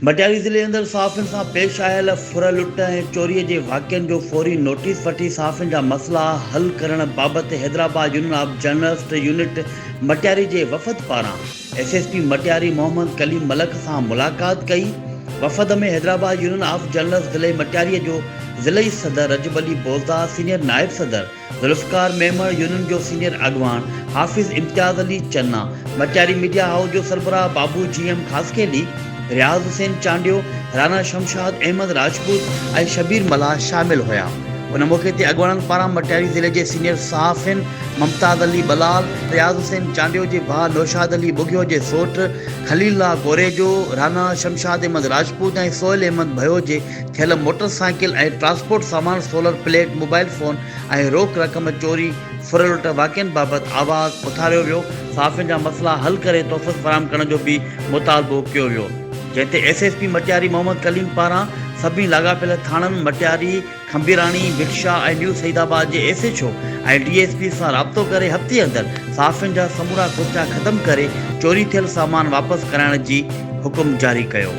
मटियारी ज़िले अंदर साफ़ियुनि सां पेश आयल फुर लुट ऐं चोरीअ जे वाक़िअनि जो फ़ौरी नोटिस वठी साफ़ियुनि जा मसला हल करण बाबति Hyderabad union of journalist unit Matiari जे वफ़द पारां एसएसपी मटियारी मोहम्मद कलीम मलक सां मुलाक़ात कई। वफ़द में हैदराबाद यूनियन ऑफ जर्नलिस्ट ज़िले मटियारीअ जो ज़िलई सदर रजब अली बोज़दा, सीनियर नायब सदर ज़ुल्फ़कार मेमण, यूनियन जो सीनियर अगवान हाफ़िज़ इम्तियाज़ अली चन्ना, मटियारी मीडिया हाउस जो सरबराह बाबू GM खासकेली, रियाज़ हुसैन चांडियो, राना शमशाद अहमद राजपूत ऐं शबीर मल्हा शामिल हुआ। उन मौके ते अॻवाननि पारां मटियारी ज़िले जे सीनियर सहाफ़िन मुमताज़ अली बलाल, रियाज़ हुसैन चांडियो जे भाउ नौशाद अली बुगियो जे सोट खलील्ला गोरेजो, राना शमशाद अहमद राजपूत ऐं सोहेल अहमद भयो जे थियल मोटरसाइकिल ऐं ट्रांसपोर्ट सामान, सोलर प्लेट, मोबाइल फ़ोन ऐं रोक रक़म चोरी फुरलुट वाक़िअनि बाबति आवाज़ उथारियो वियो। सहाफ़ियुनि जा मसला हल करे तोहफ़ो फ़राहम करण जो बि मुतालबो कयो वियो, जंहिं ते एसएसपी मटियारी मोहम्मद कलीम पारां सभिनी लाॻापियल थाणनि मटियारी, खंबीराणी, विक्शा ऐं न्यू सईदाबाद जे SHO ऐं DSP सां राब्तो करे हफ़्ते अंदरि सहाफ़ियुनि जा समूरा ख़ुदचा ख़तमु करे चोरी थियल सामान वापसि कराइण जी हुकुम जारी कयो।